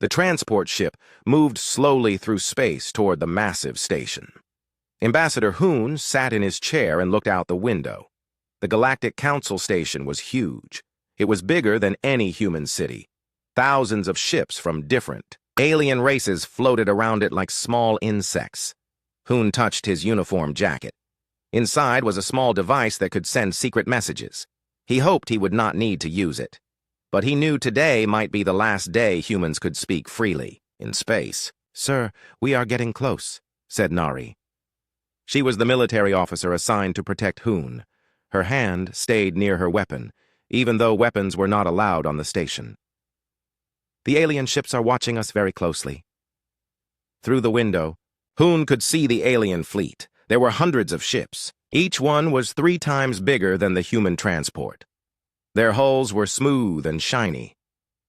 The transport ship moved slowly through space toward the massive station. Ambassador Hoon sat in his chair and looked out the window. The Galactic Council station was huge. It was bigger than any human city. Thousands of ships from different alien races floated around it like small insects. Hoon touched his uniform jacket. Inside was a small device that could send secret messages. He hoped he would not need to use it. But he knew today might be the last day humans could speak freely in space. "Sir, we are getting close," said Nari. She was the military officer assigned to protect Hoon. Her hand stayed near her weapon, even though weapons were not allowed on the station. "The alien ships are watching us very closely." Through the window, Hoon could see the alien fleet. There were hundreds of ships. Each one was 3 times bigger than the human transport. Their hulls were smooth and shiny.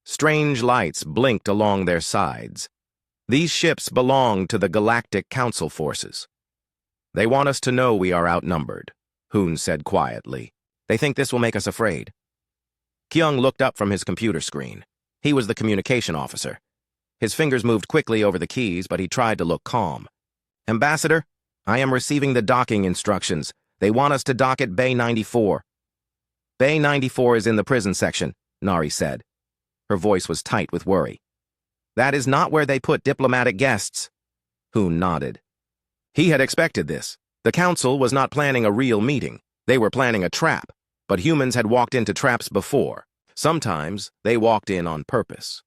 Strange lights blinked along their sides. These ships belonged to the Galactic Council forces. "They want us to know we are outnumbered," Hoon said quietly. "They think this will make us afraid." Kyung looked up from his computer screen. He was the communication officer. His fingers moved quickly over the keys, but he tried to look calm. "Ambassador, I am receiving the docking instructions. They want us to dock at Bay 94. Bay 94 is in the prison section," Nari said. Her voice was tight with worry. "That is not where they put diplomatic guests." Hoon nodded. He had expected this. The council was not planning a real meeting. They were planning a trap, but humans had walked into traps before. Sometimes they walked in on purpose.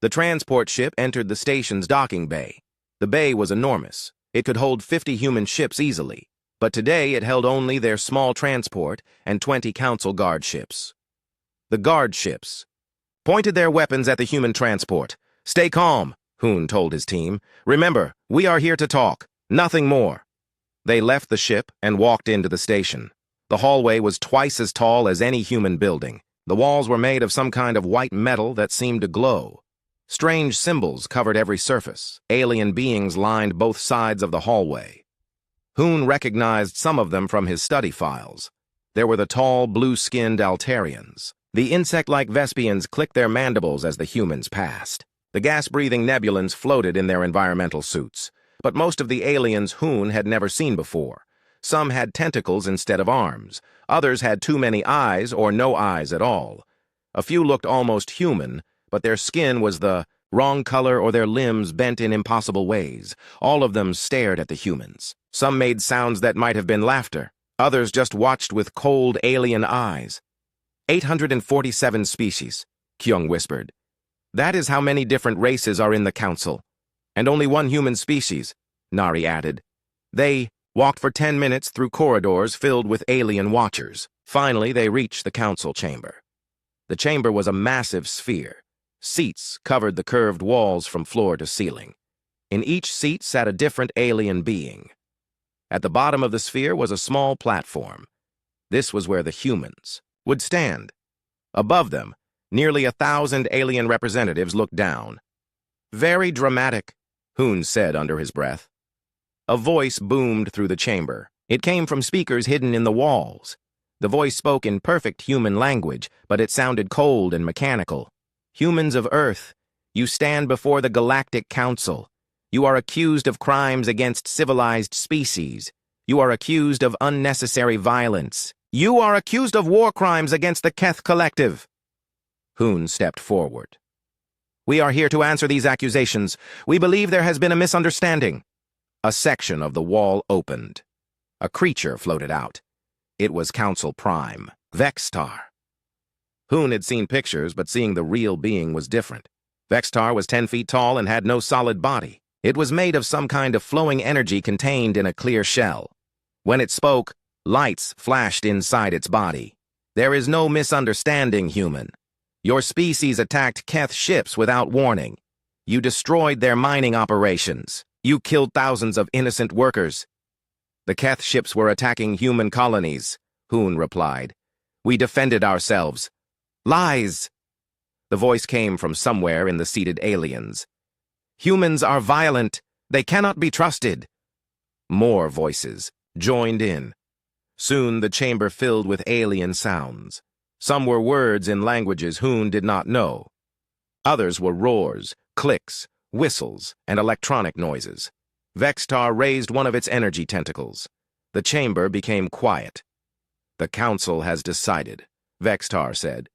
The transport ship entered the station's docking bay. The bay was enormous. It could hold 50 human ships easily, but today it held only their small transport and 20 council guard ships. The guard ships pointed their weapons at the human transport. "Stay calm," Hoon told his team. "Remember, we are here to talk, nothing more." They left the ship and walked into the station. The hallway was twice as tall as any human building. The walls were made of some kind of white metal that seemed to glow. Strange symbols covered every surface. Alien beings lined both sides of the hallway. Hoon recognized some of them from his study files. There were the tall, blue-skinned Altarians. The insect-like Vespians clicked their mandibles as the humans passed. The gas-breathing Nebulans floated in their environmental suits. But most of the aliens Hoon had never seen before. Some had tentacles instead of arms. Others had too many eyes or no eyes at all. A few looked almost human, but their skin was the wrong color or their limbs bent in impossible ways. All of them stared at the humans. Some made sounds that might have been laughter. Others just watched with cold alien eyes. 847 species, Kyung whispered. "That is how many different races are in the council. And only one human species," Nari added. They walked for 10 minutes through corridors filled with alien watchers. Finally, they reached the council chamber. The chamber was a massive sphere. Seats covered the curved walls from floor to ceiling. In each seat sat a different alien being. At the bottom of the sphere was a small platform. This was where the humans would stand. Above them, nearly 1,000 alien representatives looked down. "Very dramatic," Hoon said under his breath. A voice boomed through the chamber. It came from speakers hidden in the walls. The voice spoke in perfect human language, but it sounded cold and mechanical. "Humans of Earth, you stand before the Galactic Council. You are accused of crimes against civilized species. You are accused of unnecessary violence. You are accused of war crimes against the Keth Collective." Hoon stepped forward. "We are here to answer these accusations. We believe there has been a misunderstanding." A section of the wall opened. A creature floated out. It was Council Prime, Vextar. Hoon had seen pictures, but seeing the real being was different. Vextar was 10 feet tall and had no solid body. It was made of some kind of flowing energy contained in a clear shell. When it spoke, lights flashed inside its body. "There is no misunderstanding, human. Your species attacked Keth ships without warning. You destroyed their mining operations. You killed thousands of innocent workers." "The Keth ships were attacking human colonies," Hoon replied. "We defended ourselves." "Lies!" The voice came from somewhere in the seated aliens. "Humans are violent. They cannot be trusted." More voices joined in. Soon the chamber filled with alien sounds. Some were words in languages Hoon did not know. Others were roars, clicks, whistles, and electronic noises. Vextar raised one of its energy tentacles. The chamber became quiet. "The Council has decided," Vextar said.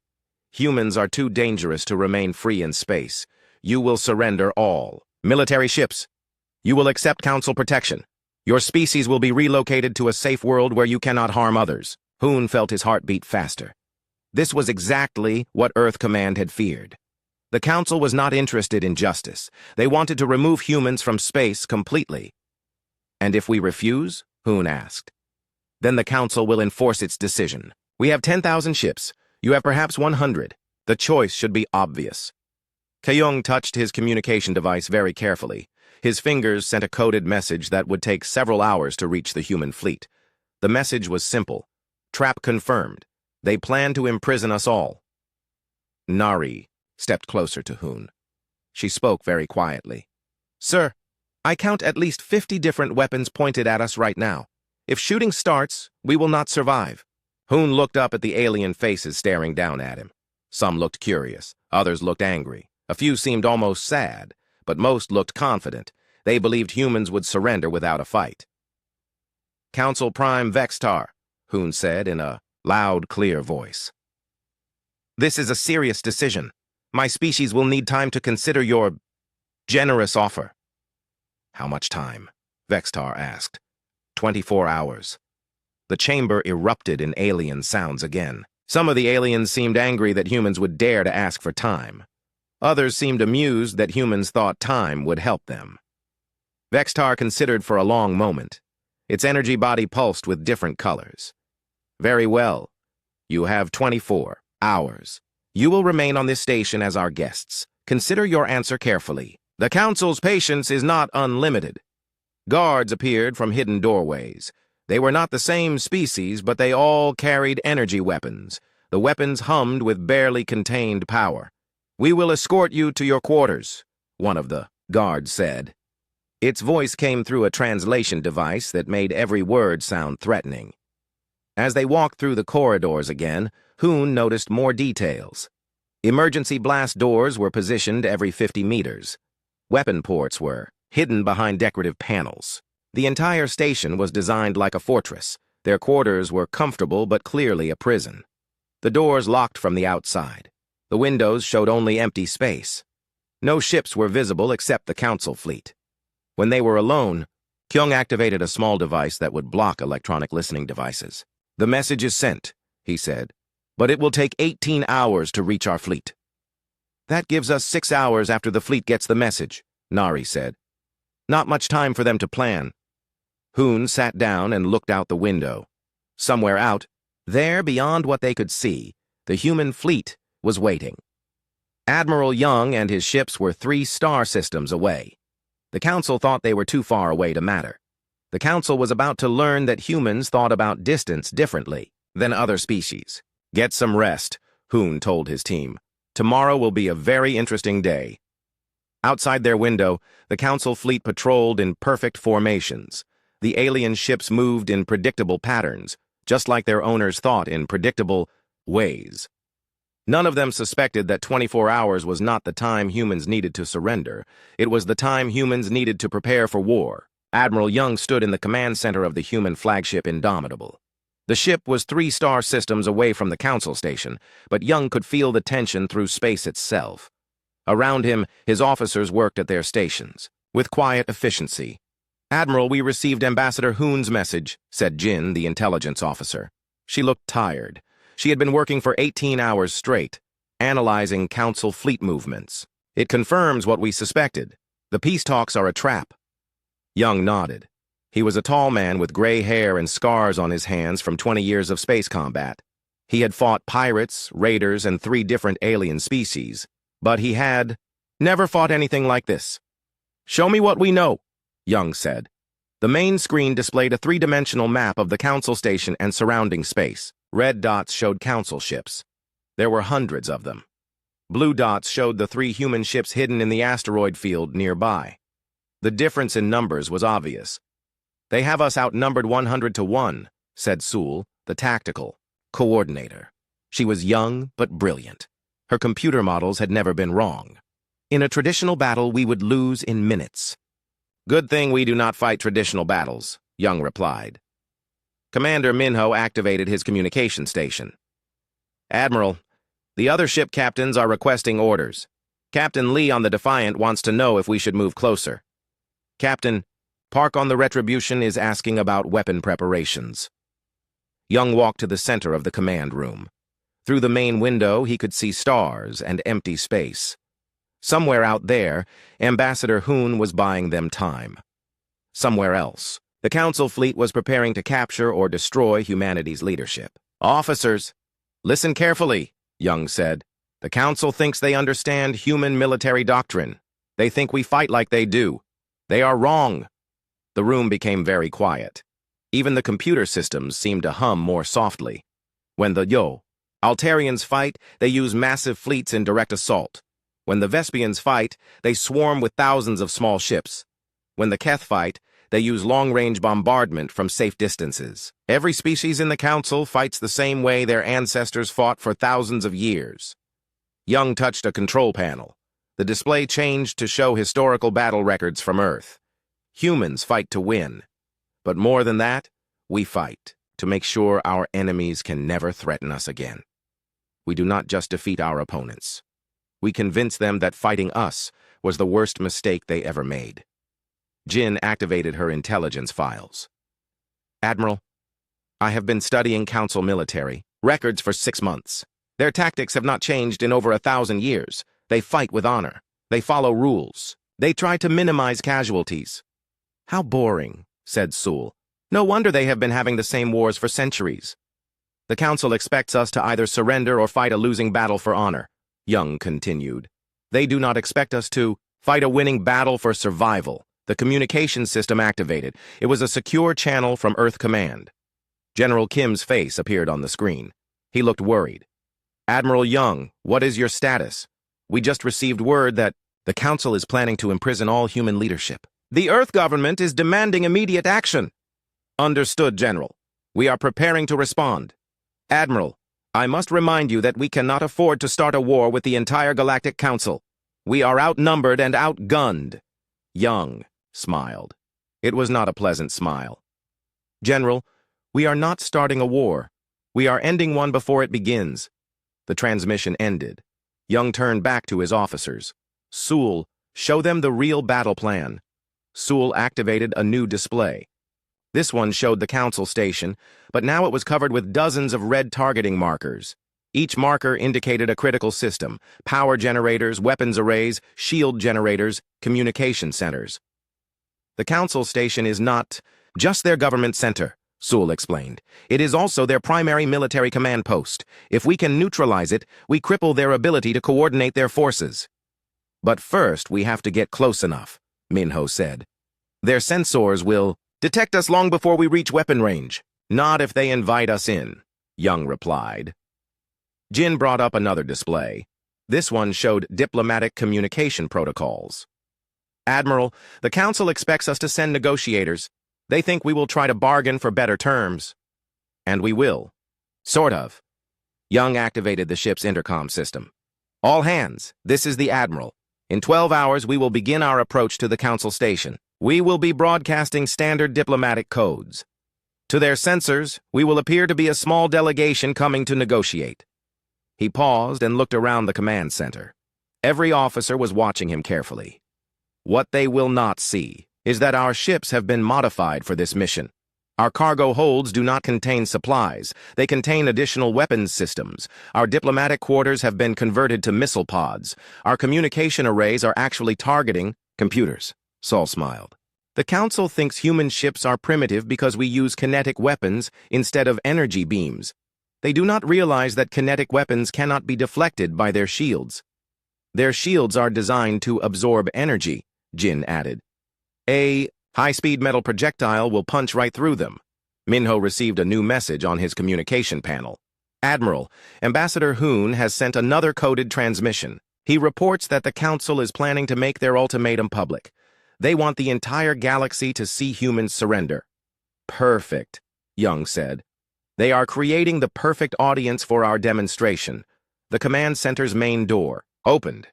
"Humans are too dangerous to remain free in space. You will surrender all. Military ships. You will accept Council protection. Your species will be relocated to a safe world where you cannot harm others." Hoon felt his heart beat faster. This was exactly what Earth Command had feared. The Council was not interested in justice. They wanted to remove humans from space completely. "And if we refuse?" Hoon asked. "Then the Council will enforce its decision. We have 10,000 ships. You have perhaps 100. The choice should be obvious." Kyung touched his communication device very carefully. His fingers sent a coded message that would take several hours to reach the human fleet. The message was simple. "Trap confirmed. They plan to imprison us all." Nari stepped closer to Hoon. She spoke very quietly. "Sir, I count at least 50 different weapons pointed at us right now. If shooting starts, we will not survive." Hoon looked up at the alien faces staring down at him. Some looked curious, others looked angry. A few seemed almost sad, but most looked confident. They believed humans would surrender without a fight. "Council Prime Vextar," Hoon said in a loud, clear voice. "This is a serious decision. My species will need time to consider your generous offer." "How much time?" Vextar asked. 24 hours. The chamber erupted in alien sounds again. Some of the aliens seemed angry that humans would dare to ask for time. Others seemed amused that humans thought time would help them. Vextar considered for a long moment. Its energy body pulsed with different colors. "Very well. You have 24 hours. You will remain on this station as our guests. Consider your answer carefully. The Council's patience is not unlimited." Guards appeared from hidden doorways. They were not the same species, but they all carried energy weapons. The weapons hummed with barely contained power. "We will escort you to your quarters," one of the guards said. Its voice came through a translation device that made every word sound threatening. As they walked through the corridors again, Hoon noticed more details. Emergency blast doors were positioned every 50 meters. Weapon ports were hidden behind decorative panels. The entire station was designed like a fortress. Their quarters were comfortable but clearly a prison. The doors locked from the outside. The windows showed only empty space. No ships were visible except the Council fleet. When they were alone, Kyung activated a small device that would block electronic listening devices. "The message is sent," he said, "but it will take 18 hours to reach our fleet." "That gives us 6 hours after the fleet gets the message," Nari said. "Not much time for them to plan." Hoon sat down and looked out the window. Somewhere out, there beyond what they could see, the human fleet was waiting. Admiral Young and his ships were 3 star systems away. The Council thought they were too far away to matter. The Council was about to learn that humans thought about distance differently than other species. "Get some rest," Hoon told his team. "Tomorrow will be a very interesting day." Outside their window, the Council fleet patrolled in perfect formations. The alien ships moved in predictable patterns, just like their owners thought in predictable ways. None of them suspected that 24 hours was not the time humans needed to surrender. It was the time humans needed to prepare for war. Admiral Young stood in the command center of the human flagship Indomitable. The ship was 3 star systems away from the Council station, but Young could feel the tension through space itself. Around him, his officers worked at their stations, with quiet efficiency. "Admiral, we received Ambassador Hoon's message," said Jin, the intelligence officer. She looked tired. She had been working for 18 hours straight, analyzing Council fleet movements. "It confirms what we suspected. The peace talks are a trap." Young nodded. He was a tall man with gray hair and scars on his hands from 20 years of space combat. He had fought pirates, raiders, and 3 different alien species, but he had never fought anything like this. "Show me what we know," Young said. The main screen displayed a 3-dimensional map of the Council station and surrounding space. Red dots showed Council ships. There were hundreds of them. Blue dots showed the 3 human ships hidden in the asteroid field nearby. The difference in numbers was obvious. "They have us outnumbered 100 to 1, said Sewell, the tactical coordinator. She was young but brilliant. Her computer models had never been wrong. In a traditional battle, we would lose in minutes. Good thing we do not fight traditional battles, Young replied. Commander Minho activated his communication station. Admiral, the other ship captains are requesting orders. Captain Lee on the Defiant wants to know if we should move closer. Captain, Park on the Retribution is asking about weapon preparations. Young walked to the center of the command room. Through the main window, he could see stars and empty space. Somewhere out there, Ambassador Hoon was buying them time. Somewhere else, the Council fleet was preparing to capture or destroy humanity's leadership. Officers, listen carefully, Young said. The Council thinks they understand human military doctrine. They think we fight like they do. They are wrong. The room became very quiet. Even the computer systems seemed to hum more softly. When the Altarians fight, they use massive fleets in direct assault. When the Vespians fight, they swarm with thousands of small ships. When the Keth fight, they use long-range bombardment from safe distances. Every species in the Council fights the same way their ancestors fought for thousands of years. Young touched a control panel. The display changed to show historical battle records from Earth. Humans fight to win. But more than that, we fight to make sure our enemies can never threaten us again. We do not just defeat our opponents. We convince them that fighting us was the worst mistake they ever made. Jin activated her intelligence files. Admiral, I have been studying Council military records for 6 months. Their tactics have not changed in over 1,000 years. They fight with honor. They follow rules. They try to minimize casualties. How boring, said Sul. No wonder they have been having the same wars for centuries. The Council expects us to either surrender or fight a losing battle for honor, Young continued. They do not expect us to fight a winning battle for survival. The communication system activated. It was a secure channel from Earth Command. General Kim's face appeared on the screen. He looked worried. Admiral Young, what is your status? We just received word that the Council is planning to imprison all human leadership. The Earth government is demanding immediate action. Understood, General. We are preparing to respond. Admiral, I must remind you that we cannot afford to start a war with the entire Galactic Council. We are outnumbered and outgunned. Young smiled. It was not a pleasant smile. General, we are not starting a war. We are ending one before it begins. The transmission ended. Young turned back to his officers. Sul, show them the real battle plan. Sul activated a new display. This one showed the Council station, but now it was covered with dozens of red targeting markers. Each marker indicated a critical system: power generators, weapons arrays, shield generators, communication centers. The Council station is not just their government center, Sul explained. It is also their primary military command post. If we can neutralize it, we cripple their ability to coordinate their forces. But first, we have to get close enough, Minho said. Their sensors will detect us long before we reach weapon range. Not if they invite us in, Young replied. Jin brought up another display. This one showed diplomatic communication protocols. Admiral, the Council expects us to send negotiators. They think we will try to bargain for better terms. And we will. Sort of. Young activated the ship's intercom system. All hands, this is the Admiral. In 12 hours, we will begin our approach to the Council station. We will be broadcasting standard diplomatic codes. To their sensors, we will appear to be a small delegation coming to negotiate. He paused and looked around the command center. Every officer was watching him carefully. What they will not see is that our ships have been modified for this mission. Our cargo holds do not contain supplies. They contain additional weapons systems. Our diplomatic quarters have been converted to missile pods. Our communication arrays are actually targeting computers. Saul smiled. The Council thinks human ships are primitive because we use kinetic weapons instead of energy beams. They do not realize that kinetic weapons cannot be deflected by their shields. Their shields are designed to absorb energy, Jin added. A high-speed metal projectile will punch right through them. Minho received a new message on his communication panel. Admiral, Ambassador Hoon has sent another coded transmission. He reports that the Council is planning to make their ultimatum public. They want the entire galaxy to see humans surrender. Perfect, Young said. They are creating the perfect audience for our demonstration. The command center's main door opened.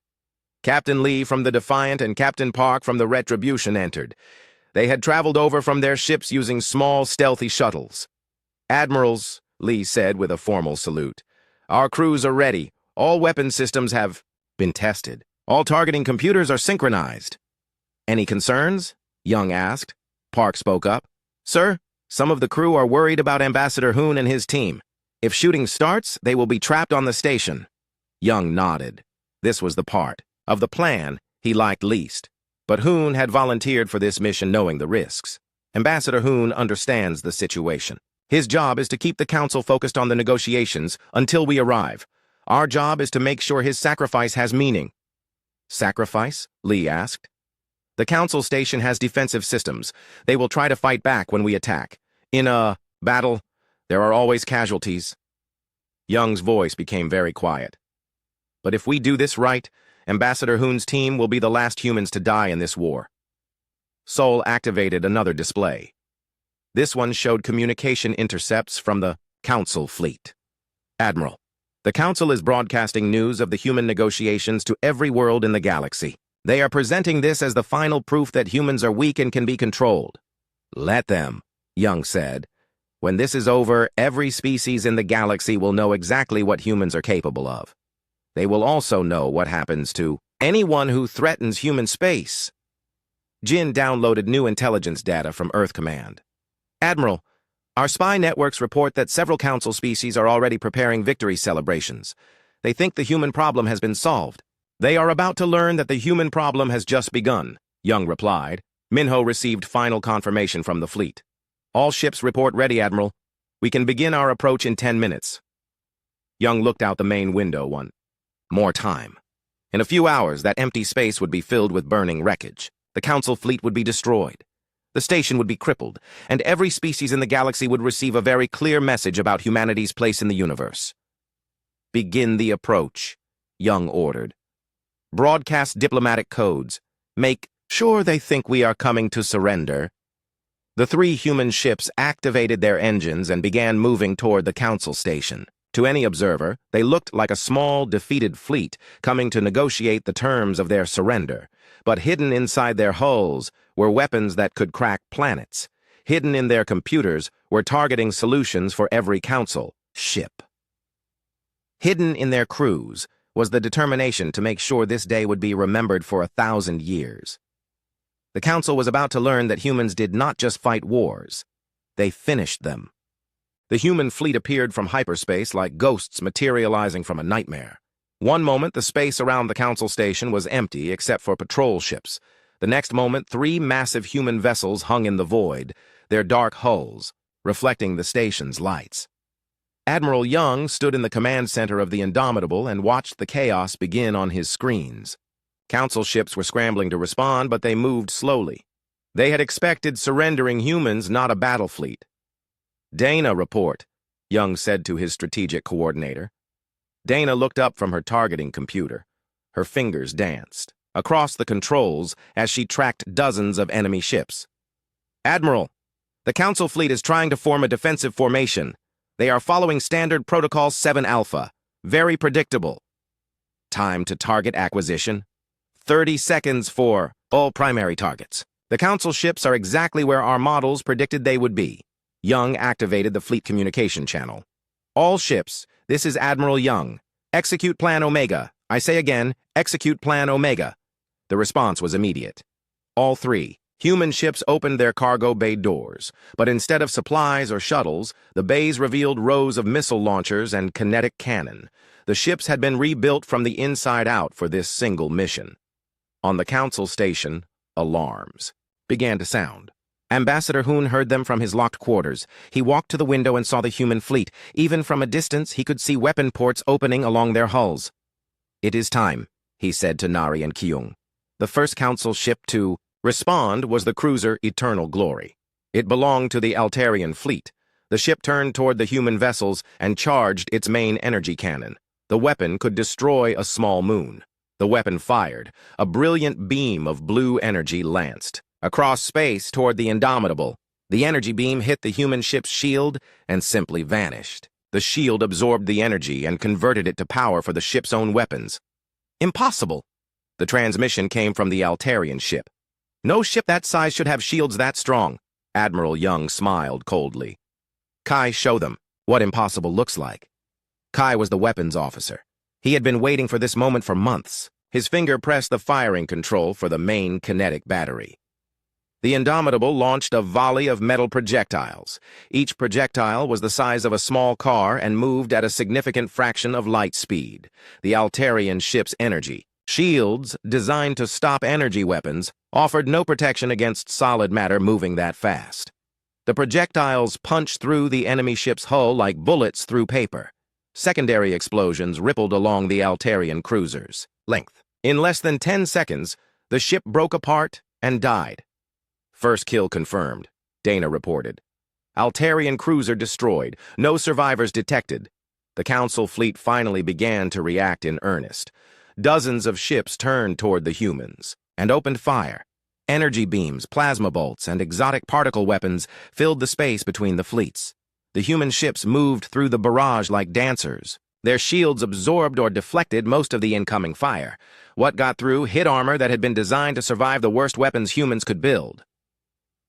Captain Lee from the Defiant and Captain Park from the Retribution entered. They had traveled over from their ships using small, stealthy shuttles. "Admirals," Lee said with a formal salute. "Our crews are ready. All weapon systems have been tested. All targeting computers are synchronized." "Any concerns?" Young asked. Park spoke up. "Sir, some of the crew are worried about Ambassador Hoon and his team. If shooting starts, they will be trapped on the station." Young nodded. This was the part of the plan he liked least. But Hoon had volunteered for this mission knowing the risks. Ambassador Hoon understands the situation. His job is to keep the Council focused on the negotiations until we arrive. Our job is to make sure his sacrifice has meaning. "Sacrifice?" Lee asked. "The Council station has defensive systems. They will try to fight back when we attack. In a battle, there are always casualties." Young's voice became very quiet. "But if we do this right, Ambassador Hoon's team will be the last humans to die in this war." Sol activated another display. This one showed communication intercepts from the Council fleet. "Admiral, the Council is broadcasting news of the human negotiations to every world in the galaxy. They are presenting this as the final proof that humans are weak and can be controlled." "Let them," Young said. "When this is over, every species in the galaxy will know exactly what humans are capable of. They will also know what happens to anyone who threatens human space." Jin downloaded new intelligence data from Earth Command. "Admiral, our spy networks report that several Council species are already preparing victory celebrations. They think the human problem has been solved. They are about to learn that the human problem has just begun," Young replied. Minho received final confirmation from the fleet. "All ships report ready, Admiral. We can begin our approach in 10 minutes. Young looked out the main window. More time. In a few hours, that empty space would be filled with burning wreckage. The Council fleet would be destroyed. The station would be crippled, and every species in the galaxy would receive a very clear message about humanity's place in the universe. "Begin the approach," Young ordered. "Broadcast diplomatic codes. Make sure they think we are coming to surrender." The 3 human ships activated their engines and began moving toward the Council station. To any observer, they looked like a small, defeated fleet coming to negotiate the terms of their surrender. But hidden inside their hulls were weapons that could crack planets. Hidden in their computers were targeting solutions for every Council ship. Hidden in their crews was the determination to make sure this day would be remembered for 1,000 years. The Council was about to learn that humans did not just fight wars. They finished them. The human fleet appeared from hyperspace like ghosts materializing from a nightmare. One moment, the space around the Council station was empty except for patrol ships. The next moment, 3 massive human vessels hung in the void, their dark hulls reflecting the station's lights. Admiral Young stood in the command center of the Indomitable and watched the chaos begin on his screens. Council ships were scrambling to respond, but they moved slowly. They had expected surrendering humans, not a battle fleet. "Dana, report," Young said to his strategic coordinator. Dana looked up from her targeting computer. Her fingers danced across the controls as she tracked dozens of enemy ships. "Admiral, the Council fleet is trying to form a defensive formation. They are following Standard Protocol 7 Alpha. Very predictable. Time to target acquisition. 30 seconds for all primary targets. The Council ships are exactly where our models predicted they would be." Young activated the fleet communication channel. "All ships, this is Admiral Young. Execute Plan Omega. I say again, execute Plan Omega." The response was immediate. All 3 human ships opened their cargo bay doors, but instead of supplies or shuttles, the bays revealed rows of missile launchers and kinetic cannon. The ships had been rebuilt from the inside out for this single mission. On the Council station, alarms began to sound. Ambassador Hoon heard them from his locked quarters. He walked to the window and saw the human fleet. Even from a distance, he could see weapon ports opening along their hulls. "It is time," he said to Nari and Kyung. The first Council ship to respond was the cruiser Eternal Glory. It belonged to the Altarian fleet. The ship turned toward the human vessels and charged its main energy cannon. The weapon could destroy a small moon. The weapon fired. A brilliant beam of blue energy lanced across space toward the Indomitable. The energy beam hit the human ship's shield and simply vanished. The shield absorbed the energy and converted it to power for the ship's own weapons. "Impossible!" The transmission came from the Altarian ship. "No ship that size should have shields that strong." Admiral Young smiled coldly. "Kai, show them what impossible looks like." Kai was the weapons officer. He had been waiting for this moment for months. His finger pressed the firing control for the main kinetic battery. The Indomitable launched a volley of metal projectiles. Each projectile was the size of a small car and moved at a significant fraction of light speed. The Altarian ship's energy shields, designed to stop energy weapons, offered no protection against solid matter moving that fast. The projectiles punched through the enemy ship's hull like bullets through paper. Secondary explosions rippled along the Altarian cruiser's length. In less than 10 seconds, the ship broke apart and died. "First kill confirmed," Dana reported. "Altarian cruiser destroyed. No survivors detected." The Council fleet finally began to react in earnest. Dozens of ships turned toward the humans and opened fire. Energy beams, plasma bolts, and exotic particle weapons filled the space between the fleets. The human ships moved through the barrage like dancers. Their shields absorbed or deflected most of the incoming fire. What got through hit armor that had been designed to survive the worst weapons humans could build.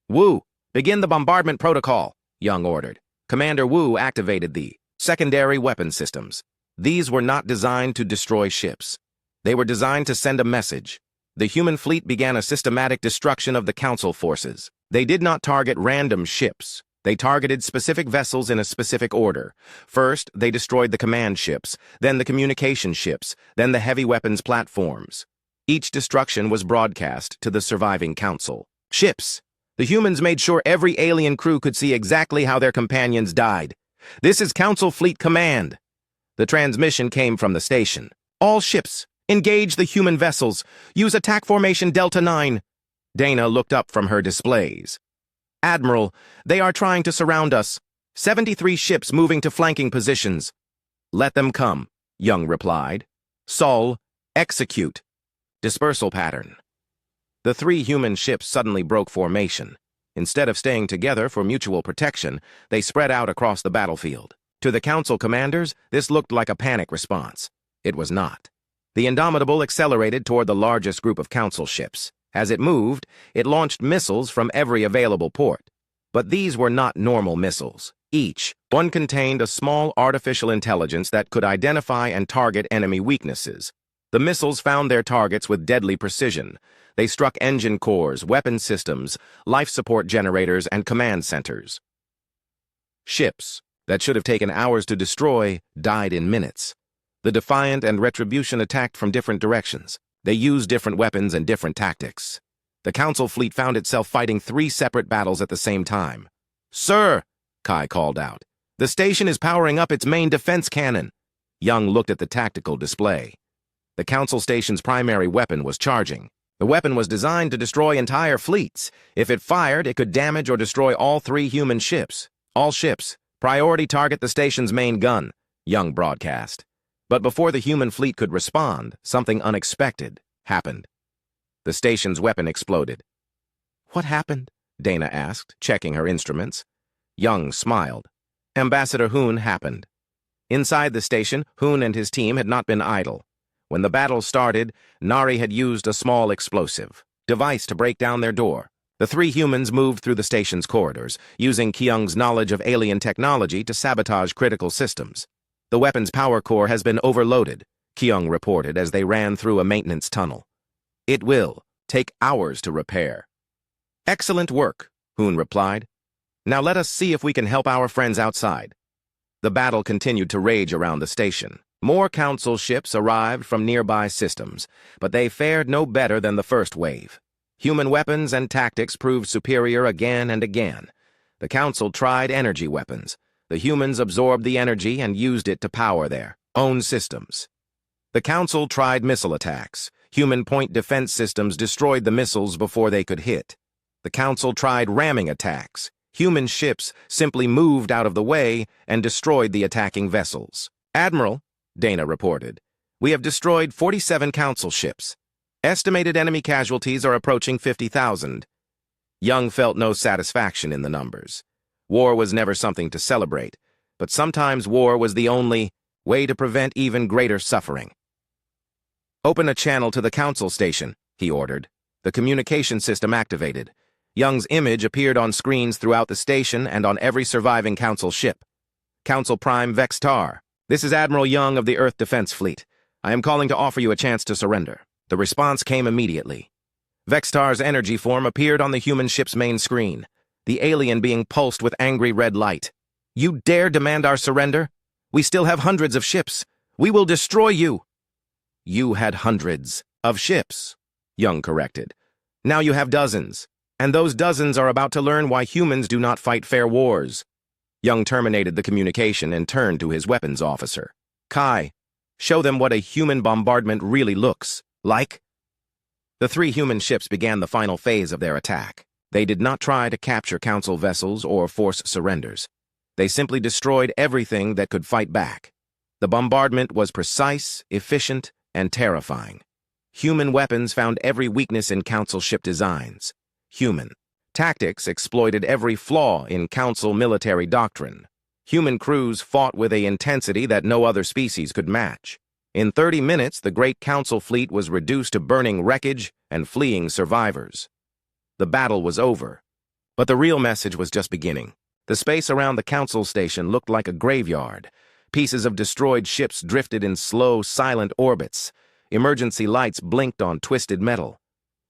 "Wu, begin the bombardment protocol," Young ordered. Commander Wu activated the secondary weapon systems. These were not designed to destroy ships. They were designed to send a message. The human fleet began a systematic destruction of the Council forces. They did not target random ships. They targeted specific vessels in a specific order. First, they destroyed the command ships, then the communication ships, then the heavy weapons platforms. Each destruction was broadcast to the surviving Council ships. The humans made sure every alien crew could see exactly how their companions died. "This is Council Fleet Command." The transmission came from the station. "All ships, engage the human vessels. Use attack formation Delta 9. Dana looked up from her displays. "Admiral, they are trying to surround us. 73 ships moving to flanking positions." "Let them come," Young replied. "Sol, execute." Dispersal pattern. The 3 human ships suddenly broke formation. Instead of staying together for mutual protection, they spread out across the battlefield. To the Council commanders, this looked like a panic response. It was not. The Indomitable accelerated toward the largest group of Council ships. As it moved, it launched missiles from every available port. But these were not normal missiles. Each one contained a small artificial intelligence that could identify and target enemy weaknesses. The missiles found their targets with deadly precision. They struck engine cores, weapon systems, life support generators, and command centers. Ships that should have taken hours to destroy died in minutes. The Defiant and Retribution attacked from different directions. They used different weapons and different tactics. The Council fleet found itself fighting 3 separate battles at the same time. "Sir," Kai called out, "the station is powering up its main defense cannon." Young looked at the tactical display. The Council station's primary weapon was charging. The weapon was designed to destroy entire fleets. If it fired, it could damage or destroy all 3 human ships. "All ships, priority target the station's main gun," Young broadcast. But before the human fleet could respond, something unexpected happened. The station's weapon exploded. "What happened?" Dana asked, checking her instruments. Young smiled. "Ambassador Hoon happened." Inside the station, Hoon and his team had not been idle. When the battle started, Nari had used a small explosive device to break down their door. The 3 humans moved through the station's corridors, using Kyung's knowledge of alien technology to sabotage critical systems. "The weapon's power core has been overloaded," Kyung reported as they ran through a maintenance tunnel. "It will take hours to repair." "Excellent work," Hoon replied. "Now let us see if we can help our friends outside." The battle continued to rage around the station. More Council ships arrived from nearby systems, but they fared no better than the first wave. Human weapons and tactics proved superior again and again. The Council tried energy weapons. The humans absorbed the energy and used it to power their own systems. The Council tried missile attacks. Human point defense systems destroyed the missiles before they could hit. The Council tried ramming attacks. Human ships simply moved out of the way and destroyed the attacking vessels. "Admiral," Dana reported, "we have destroyed 47 Council ships. Estimated enemy casualties are approaching 50,000. Young felt no satisfaction in the numbers. War was never something to celebrate, but sometimes war was the only way to prevent even greater suffering. "Open a channel to the council station," he ordered. The communication system activated. Young's image appeared on screens throughout the station and on every surviving council ship. "Council Prime Vextar. This is Admiral Young of the Earth Defense Fleet. I am calling to offer you a chance to surrender." The response came immediately. Vextar's energy form appeared on the human ship's main screen, the alien being pulsed with angry red light. "You dare demand our surrender? We still have hundreds of ships. We will destroy you." "You had hundreds of ships," Young corrected. "Now you have dozens, and those dozens are about to learn why humans do not fight fair wars." Young terminated the communication and turned to his weapons officer. "Kai, show them what a human bombardment really looks like." The 3 human ships began the final phase of their attack. They did not try to capture council vessels or force surrenders. They simply destroyed everything that could fight back. The bombardment was precise, efficient, and terrifying. Human weapons found every weakness in council ship designs. Human tactics exploited every flaw in council military doctrine. Human crews fought with an intensity that no other species could match. In 30 minutes, the great council fleet was reduced to burning wreckage and fleeing survivors. The battle was over, but the real message was just beginning. The space around the council station looked like a graveyard. Pieces of destroyed ships drifted in slow, silent orbits. Emergency lights blinked on twisted metal.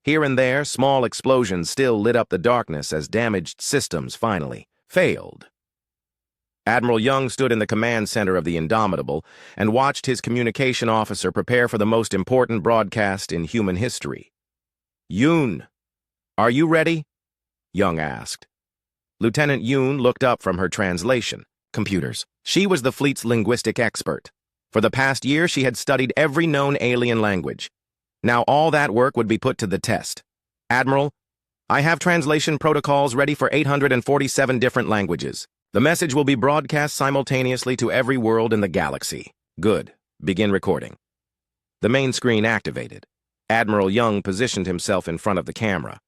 Here and there, small explosions still lit up the darkness as damaged systems finally failed. Admiral Young stood in the command center of the Indomitable and watched his communication officer prepare for the most important broadcast in human history. "Yoon, are you ready?" Young asked. Lieutenant Yoon looked up from her translation computers. She was the fleet's linguistic expert. For the past year, she had studied every known alien language. Now all that work would be put to the test. "Admiral, I have translation protocols ready for 847 different languages. The message will be broadcast simultaneously to every world in the galaxy." "Good. Begin recording." The main screen activated. Admiral Young positioned himself in front of the camera.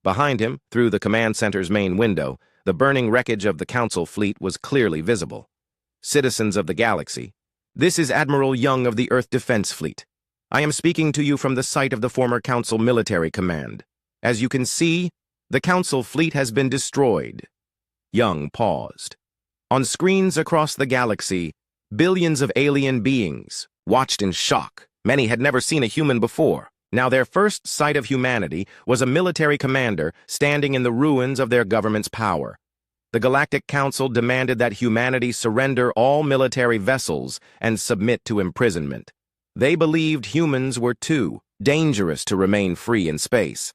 Behind him, through the command center's main window, the burning wreckage of the council fleet was clearly visible. "Citizens of the galaxy, this is Admiral Young of the Earth Defense Fleet. I am speaking to you from the site of the former Council Military Command. As you can see, the Council fleet has been destroyed." Young paused. On screens across the galaxy, billions of alien beings watched in shock. Many had never seen a human before. Now their first sight of humanity was a military commander standing in the ruins of their government's power. The Galactic Council demanded that humanity surrender all military vessels and submit to imprisonment. They believed humans were too dangerous to remain free in space.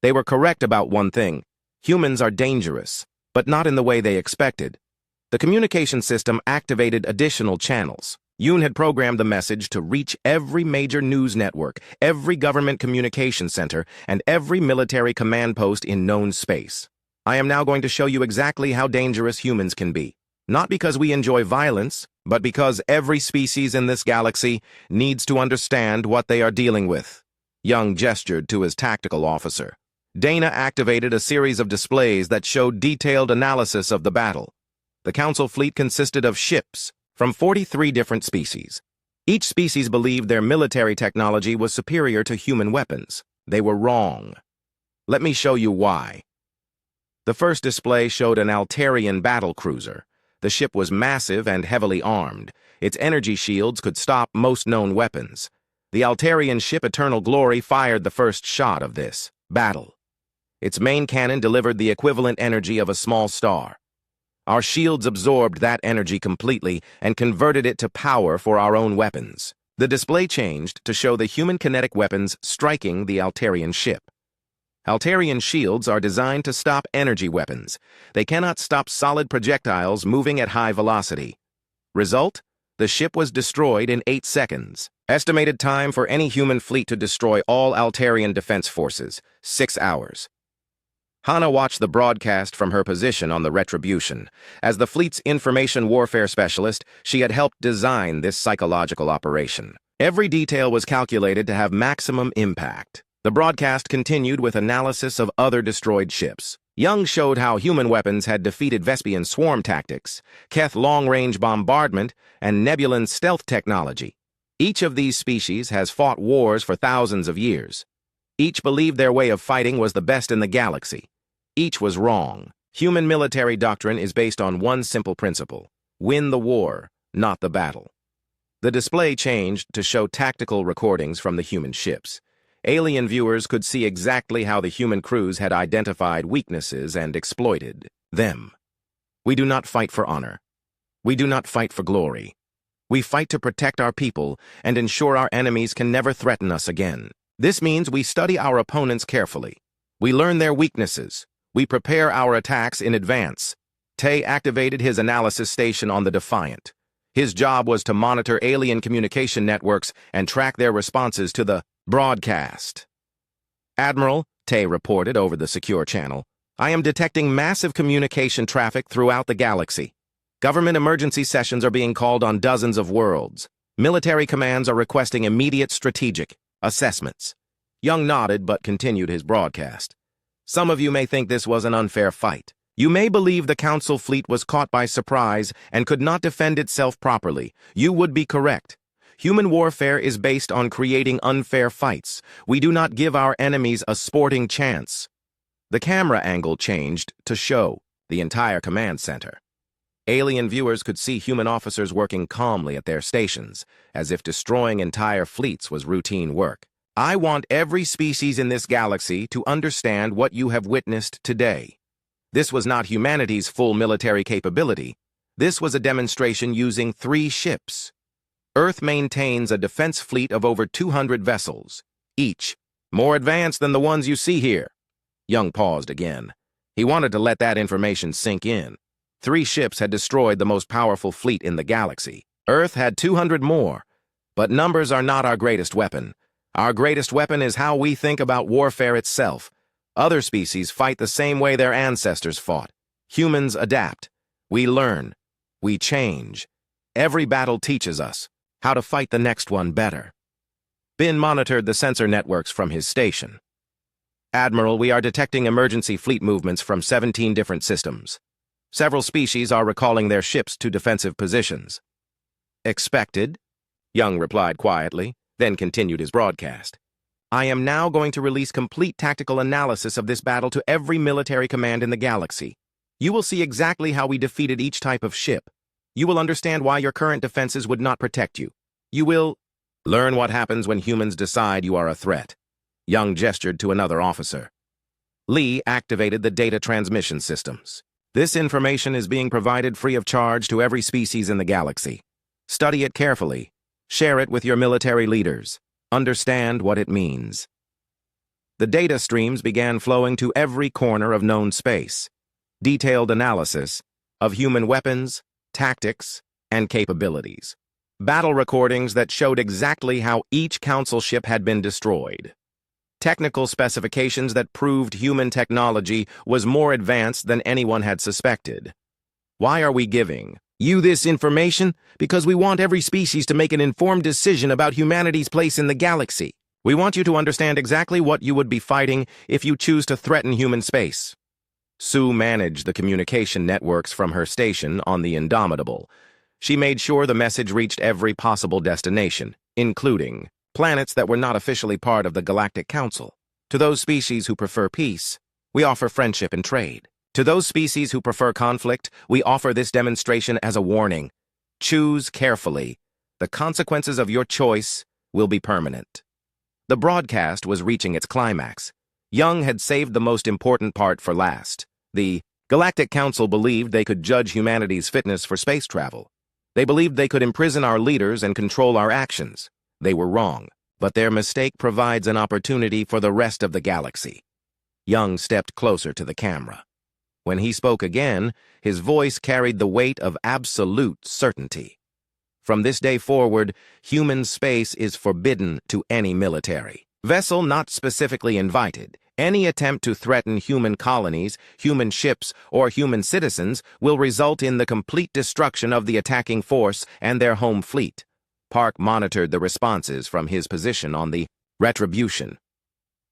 They were correct about one thing: humans are dangerous, but not in the way they expected. The communication system activated additional channels. Yoon had programmed the message to reach every major news network, every government communication center, and every military command post in known space. "I am now going to show you exactly how dangerous humans can be. Not because we enjoy violence, but because every species in this galaxy needs to understand what they are dealing with." Young gestured to his tactical officer. Dana activated a series of displays that showed detailed analysis of the battle. The Council fleet consisted of ships from 43 different species. Each species believed their military technology was superior to human weapons. They were wrong. Let me show you why. The first display showed an Altarian battlecruiser. The ship was massive and heavily armed. Its energy shields could stop most known weapons. The Altarian ship Eternal Glory fired the first shot of this battle. Its main cannon delivered the equivalent energy of a small star. Our shields absorbed that energy completely and converted it to power for our own weapons. The display changed to show the human kinetic weapons striking the Altarian ship. Altarian shields are designed to stop energy weapons. They cannot stop solid projectiles moving at high velocity. Result? The ship was destroyed in 8 seconds. Estimated time for any human fleet to destroy all Altarian defense forces, 6 hours. Hana watched the broadcast from her position on the Retribution. As the fleet's information warfare specialist, she had helped design this psychological operation. Every detail was calculated to have maximum impact. The broadcast continued with analysis of other destroyed ships. Young showed how human weapons had defeated Vespian swarm tactics, Keth long-range bombardment, and Nebulan stealth technology. Each of these species has fought wars for thousands of years. Each believed their way of fighting was the best in the galaxy. Each was wrong. Human military doctrine is based on one simple principle: win the war, not the battle. The display changed to show tactical recordings from the human ships. Alien viewers could see exactly how the human crews had identified weaknesses and exploited them. We do not fight for honor. We do not fight for glory. We fight to protect our people and ensure our enemies can never threaten us again. This means we study our opponents carefully. We learn their weaknesses. We prepare our attacks in advance. Tay activated his analysis station on the Defiant. His job was to monitor alien communication networks and track their responses to the broadcast. "Admiral," Tay reported over the secure channel, "I am detecting massive communication traffic throughout the galaxy. Government emergency sessions are being called on dozens of worlds. Military commands are requesting immediate strategic assessments." Young nodded but continued his broadcast. "Some of you may think this was an unfair fight. You may believe the Council fleet was caught by surprise and could not defend itself properly. You would be correct. Human warfare is based on creating unfair fights. We do not give our enemies a sporting chance." The camera angle changed to show the entire command center. Alien viewers could see human officers working calmly at their stations, as if destroying entire fleets was routine work. "I want every species in this galaxy to understand what you have witnessed today. This was not humanity's full military capability. This was a demonstration using 3 ships. Earth maintains a defense fleet of over 200 vessels, each more advanced than the ones you see here." Young paused again. He wanted to let that information sink in. 3 ships had destroyed the most powerful fleet in the galaxy. Earth had 200 more, but numbers are not our greatest weapon. Our greatest weapon is how we think about warfare itself. Other species fight the same way their ancestors fought. Humans adapt. We learn. We change. Every battle teaches us how to fight the next one better. Bin monitored the sensor networks from his station. "Admiral, we are detecting emergency fleet movements from 17 different systems. Several species are recalling their ships to defensive positions." "Expected," Young replied quietly, then continued his broadcast. "I am now going to release complete tactical analysis of this battle to every military command in the galaxy. You will see exactly how we defeated each type of ship. You will understand why your current defenses would not protect you. You will learn what happens when humans decide you are a threat." Young gestured to another officer. Lee activated the data transmission systems. "This information is being provided free of charge to every species in the galaxy. Study it carefully. Share it with your military leaders. Understand what it means." The data streams began flowing to every corner of known space. Detailed analysis of human weapons, tactics, and capabilities. Battle recordings that showed exactly how each Council ship had been destroyed. Technical specifications that proved human technology was more advanced than anyone had suspected. "Why are we giving you this information? Because we want every species to make an informed decision about humanity's place in the galaxy. We want you to understand exactly what you would be fighting if you choose to threaten human space." Sue managed the communication networks from her station on the Indomitable. She made sure the message reached every possible destination, including planets that were not officially part of the Galactic Council. "To those species who prefer peace, we offer friendship and trade. To those species who prefer conflict, we offer this demonstration as a warning. Choose carefully. The consequences of your choice will be permanent." The broadcast was reaching its climax. Young had saved the most important part for last. The Galactic Council believed they could judge humanity's fitness for space travel. They believed they could imprison our leaders and control our actions. They were wrong, but their mistake provides an opportunity for the rest of the galaxy. Young stepped closer to the camera. When he spoke again, his voice carried the weight of absolute certainty. "From this day forward, human space is forbidden to any military vessel not specifically invited. Any attempt to threaten human colonies, human ships, or human citizens will result in the complete destruction of the attacking force and their home fleet." Park monitored the responses from his position on the Retribution.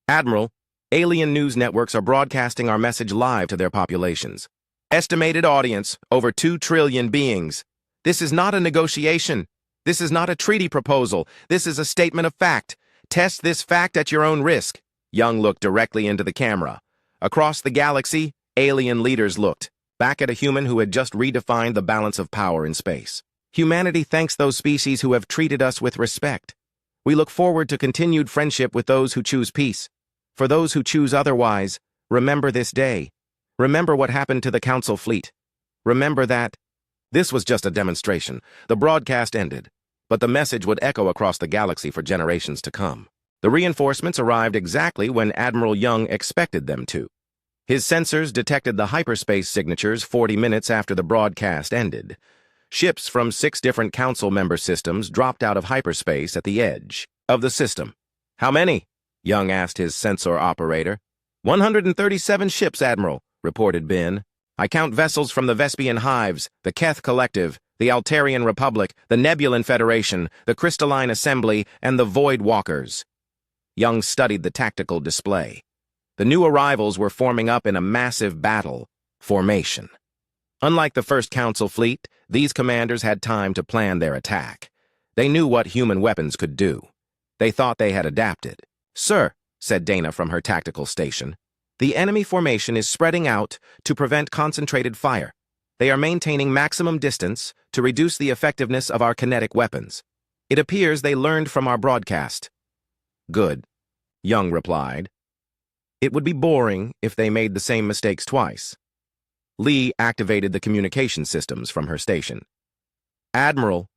"Admiral, alien news networks are broadcasting our message live to their populations. Estimated audience, over 2 trillion beings. This is not a negotiation. This is not a treaty proposal. This is a statement of fact. Test this fact at your own risk. Young looked directly into the camera. Across the galaxy, alien leaders looked, back at a human who had just redefined the balance of power in space. Humanity thanks those species who have treated us with respect. We look forward to continued friendship with those who choose peace. For those who choose otherwise, remember this day. Remember what happened to the Council fleet. Remember that. This was just a demonstration. The broadcast ended, but the message would echo across the galaxy for generations to come. The reinforcements arrived exactly when Admiral Young expected them to. His sensors detected the hyperspace signatures 40 minutes after the broadcast ended. Ships from 6 different Council member systems dropped out of hyperspace at the edge of the system. How many? Young asked his sensor operator. 137 ships, Admiral, reported Ben. I count vessels from the Vespian Hives, the Keth Collective, the Altarian Republic, the Nebulan Federation, the Crystalline Assembly, and the Void Walkers. Young studied the tactical display. The new arrivals were forming up in a massive battle formation. Unlike the first Council fleet, these commanders had time to plan their attack. They knew what human weapons could do. They thought they had adapted. Sir, said Dana from her tactical station, the enemy formation is spreading out to prevent concentrated fire. They are maintaining maximum distance to reduce the effectiveness of our kinetic weapons. It appears they learned from our broadcast. Good, Young replied. It would be boring if they made the same mistakes twice. Lee activated the communication systems from her station. Admiral,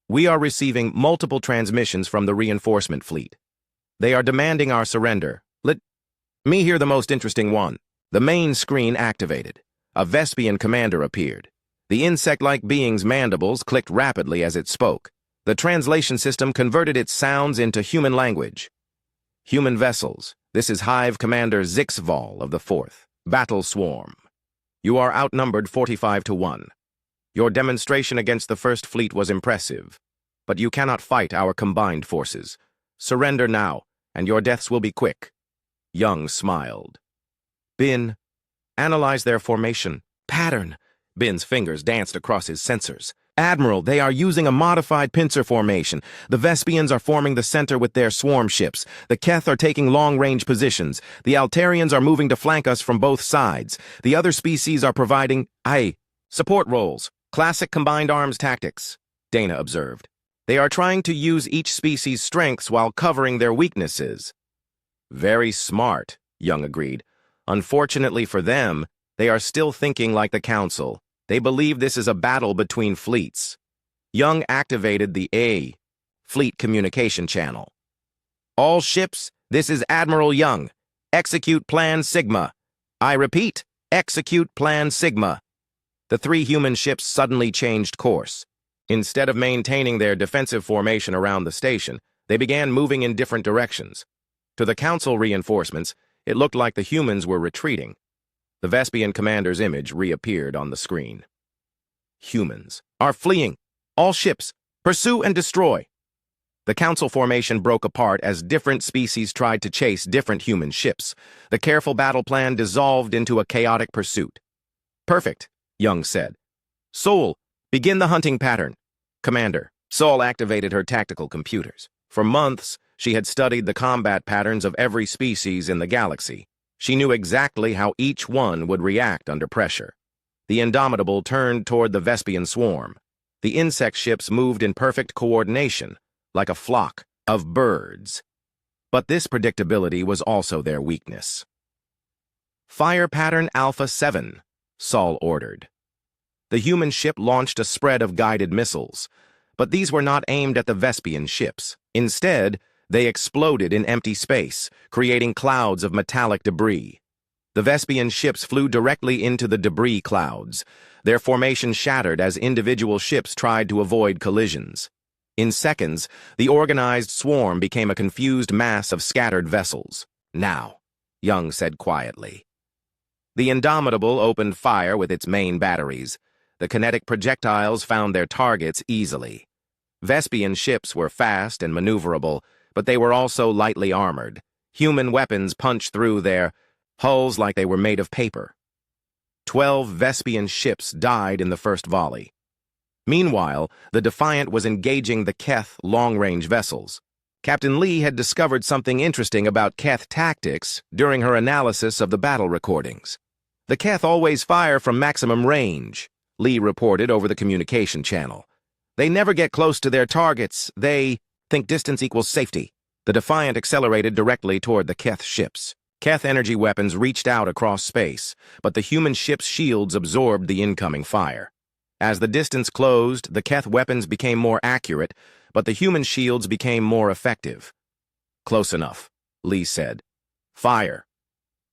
we are receiving multiple transmissions from the reinforcement fleet. They are demanding our surrender. Let me hear the most interesting one. The main screen activated. A Vespian commander appeared. The insect-like being's mandibles clicked rapidly as it spoke. The translation system converted its sounds into human language. Human vessels, this is Hive Commander Zixval of the 4th. Battle Swarm. You are outnumbered 45-1. Your demonstration against the First Fleet was impressive, but you cannot fight our combined forces. Surrender now, and your deaths will be quick. Young smiled. Bin, analyze their formation. Pattern. Bin's fingers danced across his sensors. Admiral, they are using a modified pincer formation. The Vespians are forming the center with their swarm ships. The Keth are taking long-range positions. The Altarians are moving to flank us from both sides. The other species are providing, support roles. Classic combined arms tactics, Dana observed. They are trying to use each species' strengths while covering their weaknesses. Very smart, Young agreed. Unfortunately for them, they are still thinking like the Council. They believe this is a battle between fleets. Young activated the Fleet Communication Channel. All ships, this is Admiral Young. Execute Plan Sigma. I repeat, execute Plan Sigma. The 3 human ships suddenly changed course. Instead of maintaining their defensive formation around the station, they began moving in different directions. To the Council reinforcements, it looked like the humans were retreating. The Vespian commander's image reappeared on the screen. Humans are fleeing. All ships, pursue and destroy. The Council formation broke apart as different species tried to chase different human ships. The careful battle plan dissolved into a chaotic pursuit. Perfect, Young said. Sol, begin the hunting pattern. Commander, Sol activated her tactical computers. For months, she had studied the combat patterns of every species in the galaxy. She knew exactly how each one would react under pressure. The Indomitable turned toward the Vespian swarm. The insect ships moved in perfect coordination, like a flock of birds. But this predictability was also their weakness. Fire pattern Alpha 7, Sol ordered. The human ship launched a spread of guided missiles, but these were not aimed at the Vespian ships. Instead, they exploded in empty space, creating clouds of metallic debris. The Vespian ships flew directly into the debris clouds. Their formation shattered as individual ships tried to avoid collisions. In seconds, the organized swarm became a confused mass of scattered vessels. Now, Young said quietly. The Indomitable opened fire with its main batteries. The kinetic projectiles found their targets easily. Vespian ships were fast and maneuverable, but they were also lightly armored. Human weapons punched through their hulls like they were made of paper. 12 Vespian ships died in the first volley. Meanwhile, the Defiant was engaging the Keth long-range vessels. Captain Lee had discovered something interesting about Keth tactics during her analysis of the battle recordings. The Keth always fire from maximum range, Lee reported over the communication channel. They never get close to their targets. They think distance equals safety. The Defiant accelerated directly toward the Keth ships. Keth energy weapons reached out across space, but the human ship's shields absorbed the incoming fire. As the distance closed, the Keth weapons became more accurate, but the human shields became more effective. Close enough, Lee said. Fire.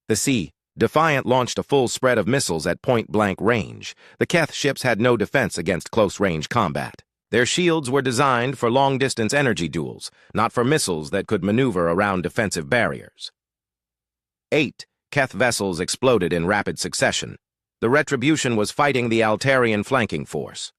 The Sea Defiant launched a full spread of missiles at point-blank range. The Keth ships had no defense against close-range combat. Their shields were designed for long-distance energy duels, not for missiles that could maneuver around defensive barriers. 8 Keth vessels exploded in rapid succession. The Retribution was fighting the Altarian flanking force.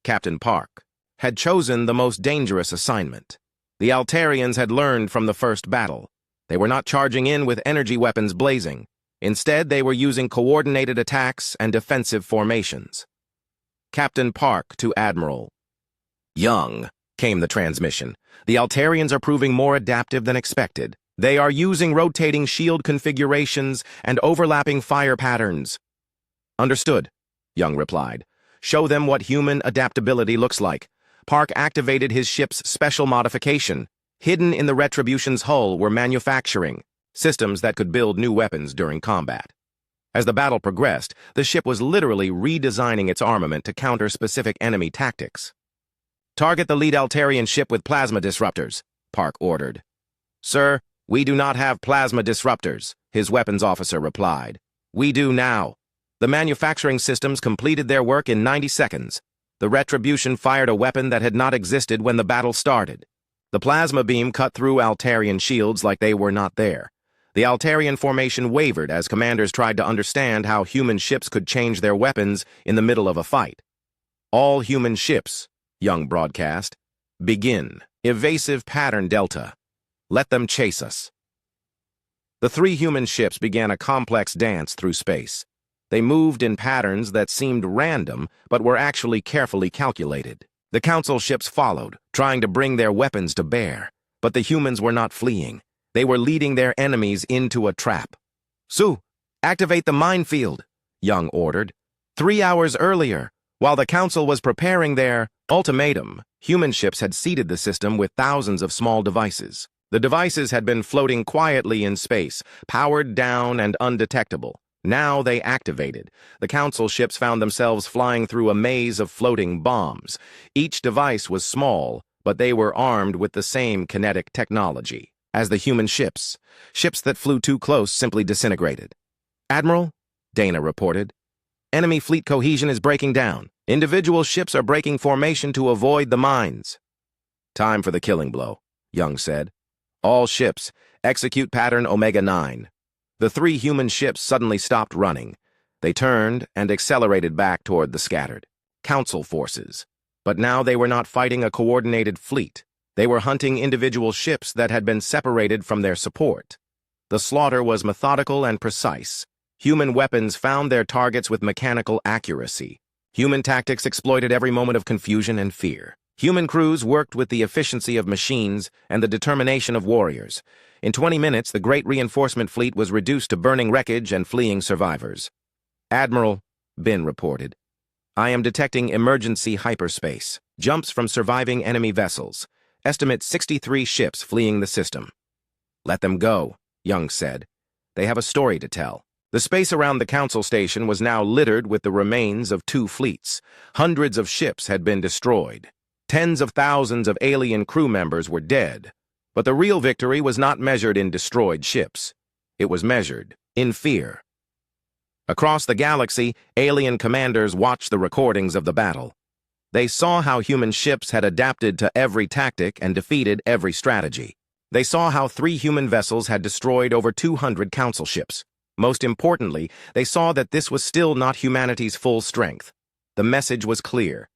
Captain Park had chosen the most dangerous assignment. The Altarians had learned from the first battle. They were not charging in with energy weapons blazing. Instead, they were using coordinated attacks and defensive formations. Captain Park to Admiral. Young, came the transmission. The Altarians are proving more adaptive than expected. They are using rotating shield configurations and overlapping fire patterns. Understood, Young replied. Show them what human adaptability looks like. Park activated his ship's special modification. Hidden in the Retribution's hull were manufacturing systems that could build new weapons during combat. As the battle progressed, the ship was literally redesigning its armament to counter specific enemy tactics. Target the lead Altarian ship with plasma disruptors, Park ordered. Sir, we do not have plasma disruptors, his weapons officer replied. We do now. The manufacturing systems completed their work in 90 seconds. The Retribution fired a weapon that had not existed when the battle started. The plasma beam cut through Altarian shields like they were not there. The Altarian formation wavered as commanders tried to understand how human ships could change their weapons in the middle of a fight. All human ships, Young broadcast, begin. Evasive pattern Delta. Let them chase us. The 3 human ships began a complex dance through space. They moved in patterns that seemed random, but were actually carefully calculated. The Council ships followed, trying to bring their weapons to bear. But the humans were not fleeing. They were leading their enemies into a trap. Sue, activate the minefield, Young ordered. 3 hours earlier, while the Council was preparing their ultimatum, human ships had seeded the system with thousands of small devices. The devices had been floating quietly in space, powered down and undetectable. Now they activated. The Council ships found themselves flying through a maze of floating bombs. Each device was small, but they were armed with the same kinetic technology as the human ships. Ships that flew too close simply disintegrated. Admiral, Dana reported, enemy fleet cohesion is breaking down. Individual ships are breaking formation to avoid the mines. Time for the killing blow, Young said. All ships, execute pattern Omega-9. The 3 human ships suddenly stopped running. They turned and accelerated back toward the scattered Council forces. But now they were not fighting a coordinated fleet. They were hunting individual ships that had been separated from their support. The slaughter was methodical and precise. Human weapons found their targets with mechanical accuracy. Human tactics exploited every moment of confusion and fear. Human crews worked with the efficiency of machines and the determination of warriors. In 20 minutes, the great reinforcement fleet was reduced to burning wreckage and fleeing survivors. Admiral, Bin reported, I am detecting emergency hyperspace, jumps from surviving enemy vessels. Estimate 63 ships fleeing the system. Let them go, Young said. They have a story to tell. The space around the Council station was now littered with the remains of 2 fleets. Hundreds of ships had been destroyed. Tens of thousands of alien crew members were dead. But the real victory was not measured in destroyed ships. It was measured in fear. Across the galaxy, alien commanders watched the recordings of the battle. They saw how human ships had adapted to every tactic and defeated every strategy. They saw how 3 human vessels had destroyed over 200 Council ships. Most importantly, they saw that this was still not humanity's full strength. The message was clear.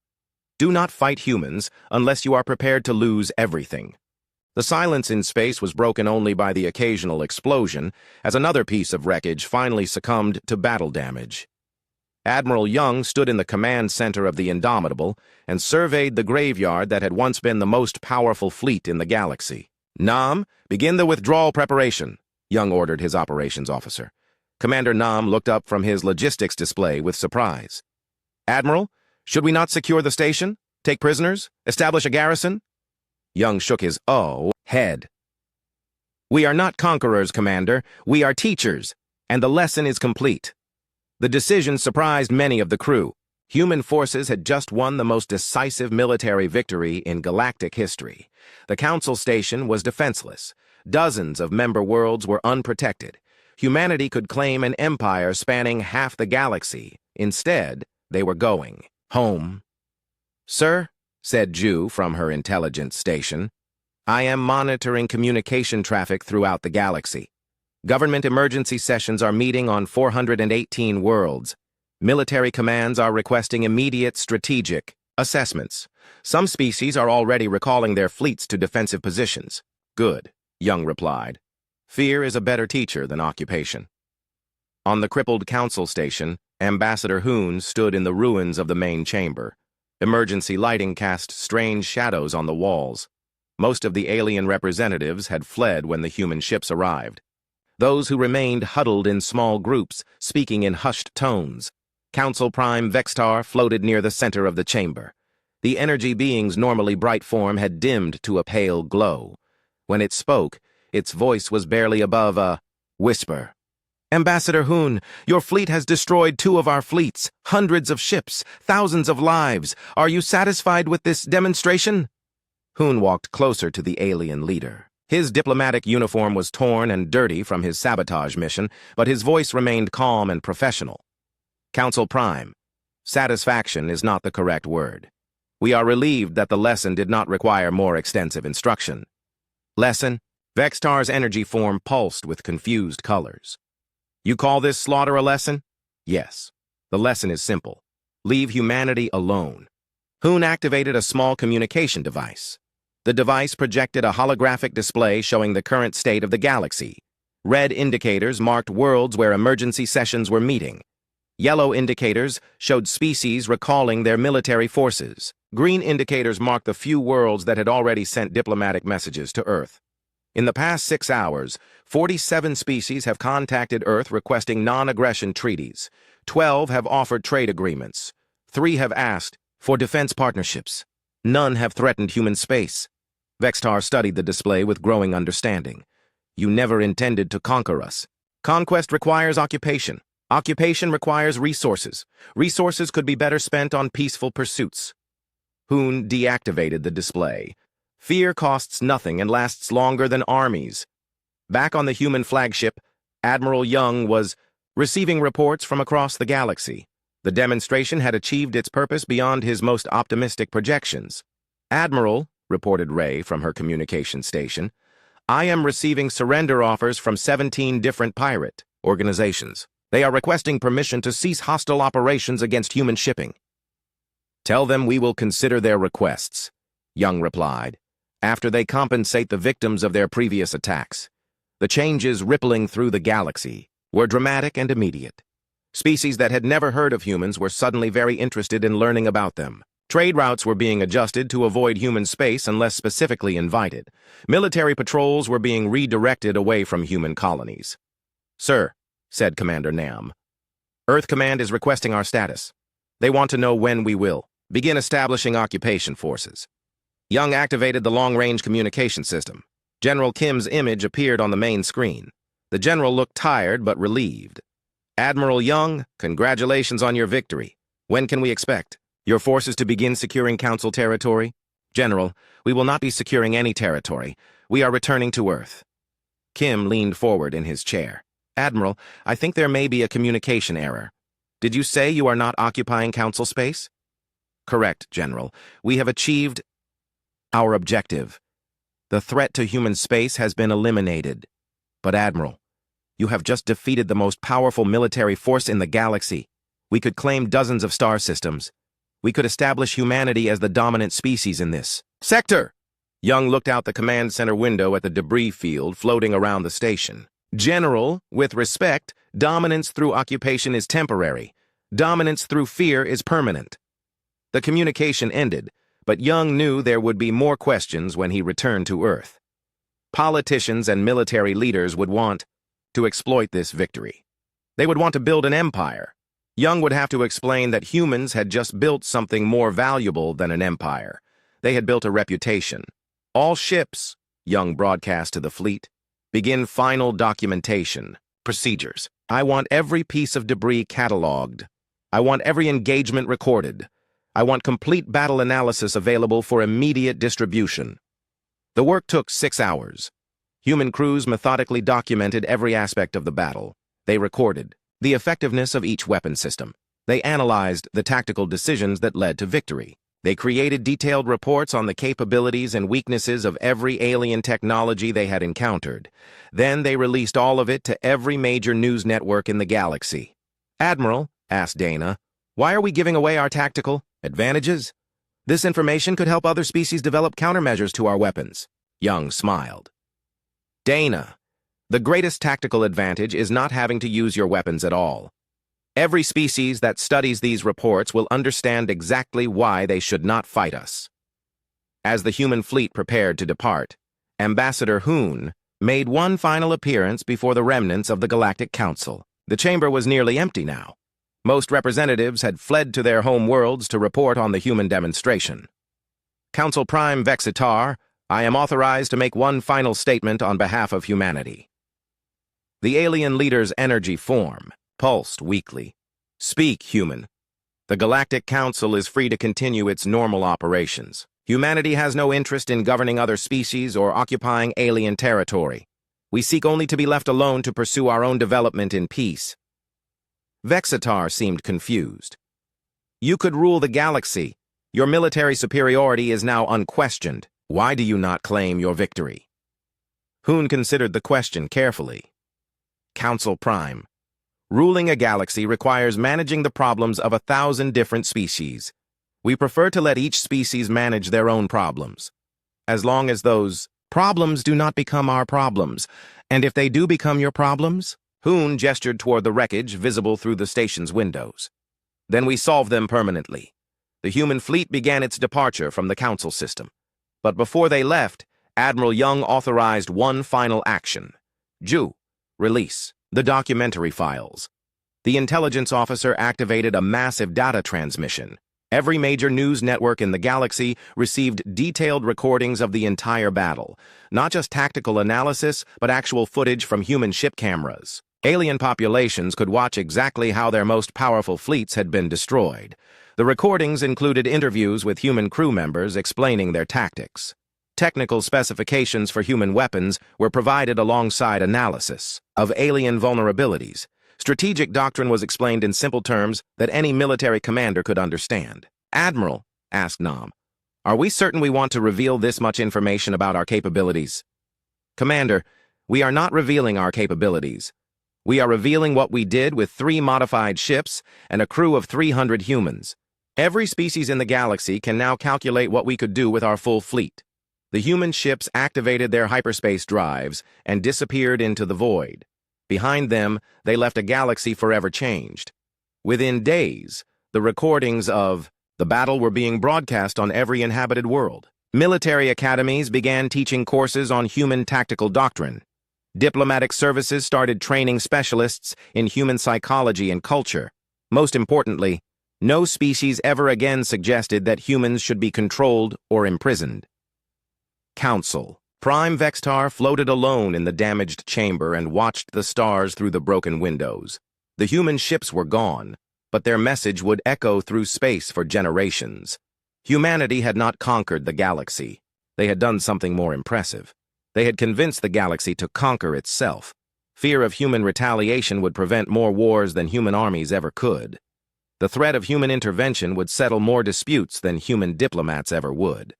Do not fight humans unless you are prepared to lose everything. The silence in space was broken only by the occasional explosion, as another piece of wreckage finally succumbed to battle damage. Admiral Young stood in the command center of the Indomitable and surveyed the graveyard that had once been the most powerful fleet in the galaxy. "Nam, begin the withdrawal preparation," Young ordered his operations officer. Commander Nam looked up from his logistics display with surprise. "Admiral, should we not secure the station? Take prisoners? Establish a garrison?" Young shook his head. "We are not conquerors, Commander. We are teachers, and the lesson is complete." The decision surprised many of the crew. Human forces had just won the most decisive military victory in galactic history. The Council Station was defenseless. Dozens of member worlds were unprotected. Humanity could claim an empire spanning half the galaxy. Instead, they were going home. "Sir," said Ju from her intelligence station, "I am monitoring communication traffic throughout the galaxy. Government emergency sessions are meeting on 418 worlds. Military commands are requesting immediate strategic assessments. Some species are already recalling their fleets to defensive positions." "Good," Young replied. "Fear is a better teacher than occupation." On the crippled council station, Ambassador Hoon stood in the ruins of the main chamber. Emergency lighting cast strange shadows on the walls. Most of the alien representatives had fled when the human ships arrived. Those who remained huddled in small groups, speaking in hushed tones. Council Prime Vextar floated near the center of the chamber. The energy being's normally bright form had dimmed to a pale glow. When it spoke, its voice was barely above a whisper. "Ambassador Hoon, your fleet has destroyed 2 of our fleets, hundreds of ships, thousands of lives. Are you satisfied with this demonstration?" Hoon walked closer to the alien leader. His diplomatic uniform was torn and dirty from his sabotage mission, but his voice remained calm and professional. "Council Prime, satisfaction is not the correct word. We are relieved that the lesson did not require more extensive instruction." "Lesson?" Vextar's energy form pulsed with confused colors. "You call this slaughter a lesson?" "Yes. The lesson is simple. Leave humanity alone." Hoon activated a small communication device. The device projected a holographic display showing the current state of the galaxy. Red indicators marked worlds where emergency sessions were meeting. Yellow indicators showed species recalling their military forces. Green indicators marked the few worlds that had already sent diplomatic messages to Earth. In the past 6 hours, 47 species have contacted Earth requesting non-aggression treaties. 12 have offered trade agreements. 3 have asked for defense partnerships. None have threatened human space. Vextar studied the display with growing understanding. "You never intended to conquer us. Conquest requires occupation. Occupation requires resources. Resources could be better spent on peaceful pursuits." Hoon deactivated the display. "Fear costs nothing and lasts longer than armies." Back on the human flagship, Admiral Young was receiving reports from across the galaxy. The demonstration had achieved its purpose beyond his most optimistic projections. "Admiral," reported Ray from her communication station, "I am receiving surrender offers from 17 different pirate organizations. They are requesting permission to cease hostile operations against human shipping." "Tell them we will consider their requests," Young replied, "after they compensate the victims of their previous attacks." The changes rippling through the galaxy were dramatic and immediate. Species that had never heard of humans were suddenly very interested in learning about them. Trade routes were being adjusted to avoid human space unless specifically invited. Military patrols were being redirected away from human colonies. "Sir," said Commander Nam, "Earth Command is requesting our status. They want to know when we will begin establishing occupation forces." Young activated the long-range communication system. General Kim's image appeared on the main screen. The general looked tired but relieved. "Admiral Young, congratulations on your victory. When can we expect your forces to begin securing Council territory?" "General, we will not be securing any territory. We are returning to Earth." Kim leaned forward in his chair. "Admiral, I think there may be a communication error. Did you say you are not occupying Council space?" "Correct, General. We have achieved our objective. The threat to human space has been eliminated. But Admiral, you have just defeated the most powerful military force in the galaxy. We could claim dozens of star systems. We could establish humanity as the dominant species in this sector." Young looked out the command center window at the debris field floating around the station. "General, with respect, dominance through occupation is temporary. Dominance through fear is permanent. The communication ended, but Young knew there would be more questions when he returned to Earth. Politicians and military leaders would want to exploit this victory. They would want to build an empire. Young would have to explain that humans had just built something more valuable than an empire. They had built a reputation. All ships, Young broadcast to the fleet, begin final documentation. Procedures. I want every piece of debris cataloged. I want every engagement recorded. I want complete battle analysis available for immediate distribution. The work took 6 hours. Human crews methodically documented every aspect of the battle. They recorded the effectiveness of each weapon system. They analyzed the tactical decisions that led to victory. They created detailed reports on the capabilities and weaknesses of every alien technology they had encountered. Then they released all of it to every major news network in the galaxy. "Admiral," asked Dana, "why are we giving away our tactical advantages? This information could help other species develop countermeasures to our weapons." Young smiled. "Dana, the greatest tactical advantage is not having to use your weapons at all. Every species that studies these reports will understand exactly why they should not fight us." As the human fleet prepared to depart, Ambassador Hoon made one final appearance before the remnants of the Galactic Council. The chamber was nearly empty now. Most representatives had fled to their home worlds to report on the human demonstration. "Council Prime Vexitar, I am authorized to make one final statement on behalf of humanity." The alien leader's energy form pulsed weakly. "Speak, human. The Galactic Council is free to continue its normal operations. Humanity has no interest in governing other species or occupying alien territory. We seek only to be left alone to pursue our own development in peace." Vexitar seemed confused. "You could rule the galaxy. Your military superiority is now unquestioned. Why do you not claim your victory?" Hoon considered the question carefully. "Council Prime, ruling a galaxy requires managing the problems of 1,000 different species. We prefer to let each species manage their own problems. As long as those problems do not become our problems, and if they do become your problems," Hoon gestured toward the wreckage visible through the station's windows, "then we solve them permanently." The human fleet began its departure from the Council system. But before they left, Admiral Young authorized one final action. Release the documentary files. The intelligence officer activated a massive data transmission. Every major news network in the galaxy received detailed recordings of the entire battle, not just tactical analysis, but actual footage from human ship cameras. Alien populations could watch exactly how their most powerful fleets had been destroyed. The recordings included interviews with human crew members explaining their tactics. Technical specifications for human weapons were provided alongside analysis of alien vulnerabilities. Strategic doctrine was explained in simple terms that any military commander could understand. "Admiral," asked Nam, "are we certain we want to reveal this much information about our capabilities?" "Commander, we are not revealing our capabilities. We are revealing what we did with 3 modified ships and a crew of 300 humans. Every species in the galaxy can now calculate what we could do with our full fleet." The human ships activated their hyperspace drives and disappeared into the void. Behind them, they left a galaxy forever changed. Within days, the recordings of the battle were being broadcast on every inhabited world. Military academies began teaching courses on human tactical doctrine. Diplomatic services started training specialists in human psychology and culture. Most importantly, no species ever again suggested that humans should be controlled or imprisoned. Council. Prime Vexitar floated alone in the damaged chamber and watched the stars through the broken windows. The human ships were gone, but their message would echo through space for generations. Humanity had not conquered the galaxy. They had done something more impressive. They had convinced the galaxy to conquer itself. Fear of human retaliation would prevent more wars than human armies ever could. The threat of human intervention would settle more disputes than human diplomats ever would.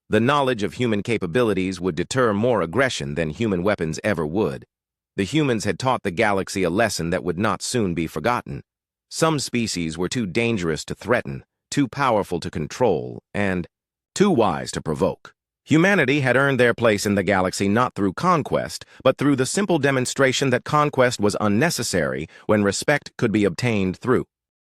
The knowledge of human capabilities would deter more aggression than human weapons ever would. The humans had taught the galaxy a lesson that would not soon be forgotten. Some species were too dangerous to threaten, too powerful to control, and too wise to provoke. Humanity had earned their place in the galaxy not through conquest, but through the simple demonstration that conquest was unnecessary when respect could be obtained through